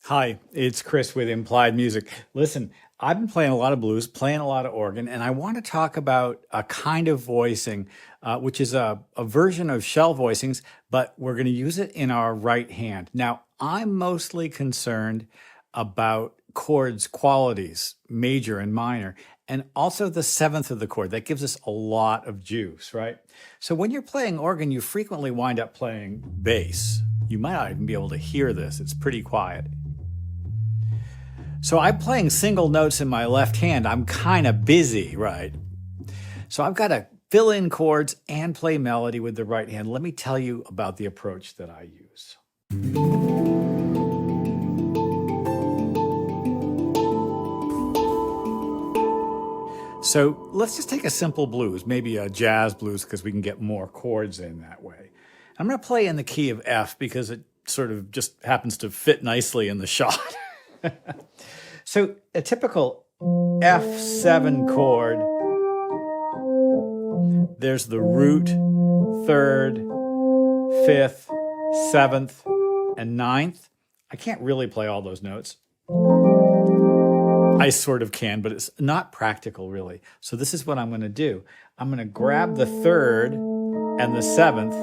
Hi, it's Chris with Implied Music. Listen, I've been playing a lot of blues, playing a lot of organ, and I want to talk about a kind of voicing, which is a version of shell voicings, but we're going to use it in our right hand. Now, I'm mostly concerned about chords qualities, major and minor, and also the seventh of the chord. That gives us a lot of juice, right? So when you're playing organ, you frequently wind up playing bass. You might not even be able to hear this. It's pretty quiet. So I'm playing single notes in my left hand. I'm kind of busy, right? So I've got to fill in chords and play melody with the right hand. Let me tell you about the approach that I use. So let's just take a simple blues, maybe a jazz blues, because we can get more chords in that way. I'm going to play in the key of F because it sort of just happens to fit nicely in the shot. So a typical F7 chord, there's the root, third, fifth, seventh, and ninth. I can't really play all those notes. I sort of can, but it's not practical really. So this is what I'm going to do. I'm going to grab the third and the seventh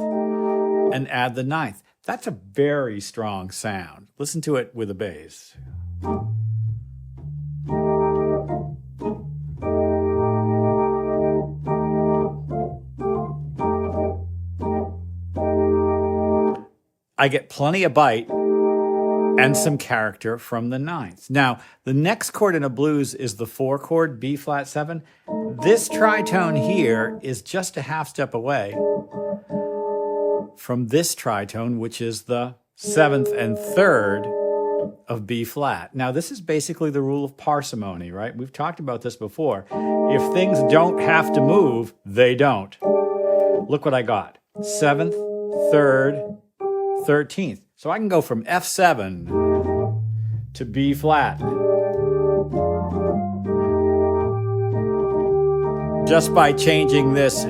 and add the ninth. That's a very strong sound. Listen to it with a bass. I get plenty of bite and some character from the ninth. Now, the next chord in a blues is the 4 chord, B flat 7. This tritone here is just a half step away from this tritone, which is the 7th and 3rd of B flat. Now, this is basically the rule of parsimony, right? We've talked about this before. If things don't have to move, they don't. Look what I got. 7th, 3rd, 13th. So I can go from F7 to B flat just by changing this.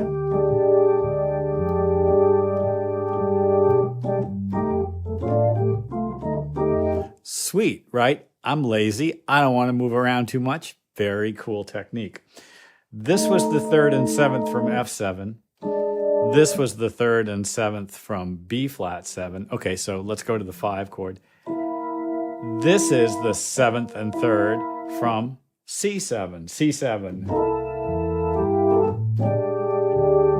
Sweet, right? I'm lazy. I don't want to move around too much. Very cool technique. This was the 3rd and 7th from F7. This was the 3rd and 7th from B flat 7. Okay, so let's go to the 5 chord. This is the 7th and 3rd from C7. C7.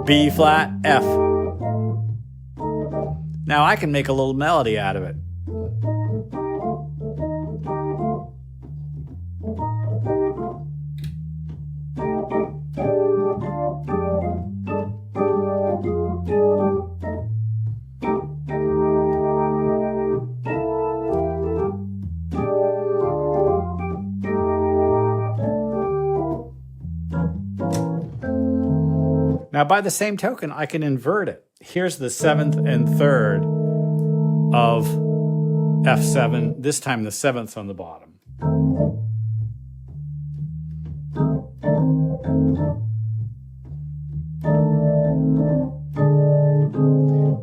B flat F. Now I can make a little melody out of it. Now, by the same token, I can invert it. Here's the 7th and 3rd of F7. This time the 7th's on the bottom.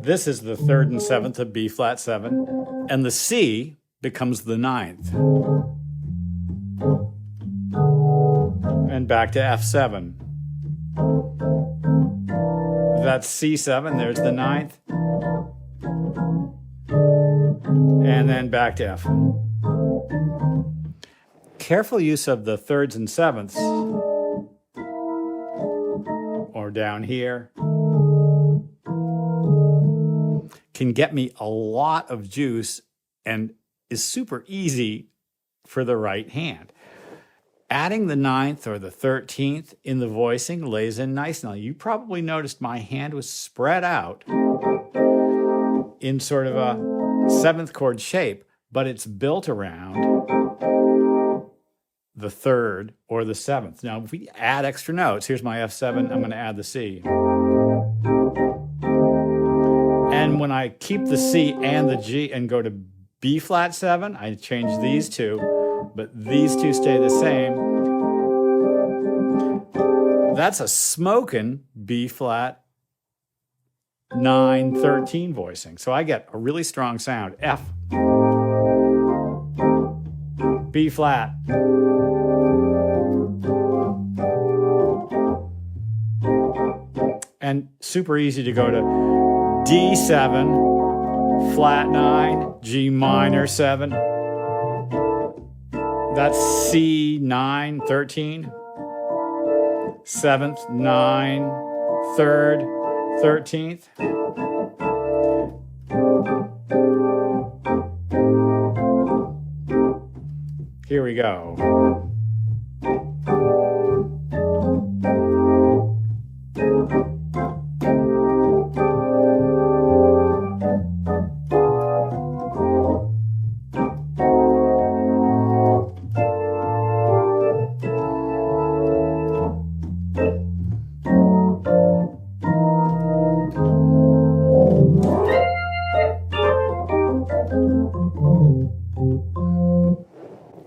This is the 3rd and 7th of B flat 7. And the C becomes the 9th. And back to F7. That's C7, there's the 9th. And then back to F. Careful use of the 3rds and 7ths, or down here, can get me a lot of juice and is super easy for the right hand. Adding the 9th or the 13th in the voicing lays in nice. Now, you probably noticed my hand was spread out in sort of a 7th chord shape, but it's built around the 3rd or the 7th. Now, if we add extra notes, here's my F7, I'm going to add the C. And when I keep the C and the G and go to B flat 7, I change these two. But these two stay the same. That's a smoking B flat 9, 13 voicing. So I get a really strong sound. F. B flat. And super easy to go to D7, flat 9, G minor 7. That's C9, 13. 7th, 9, 3rd, 13th. Here we go.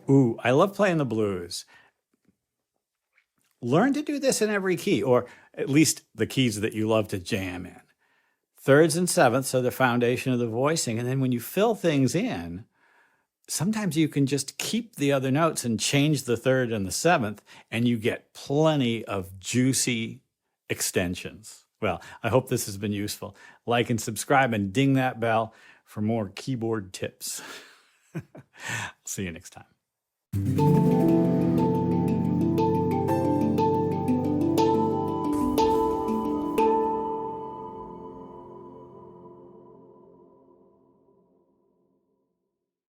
Ooh, I love playing the blues. Learn to do this in every key, or at least the keys that you love to jam in. Thirds and sevenths are the foundation of the voicing. And then when you fill things in, sometimes you can just keep the other notes and change the third and the seventh, and you get plenty of juicy extensions. Well, I hope this has been useful. Like and subscribe and ding that bell for more keyboard tips. See you next time.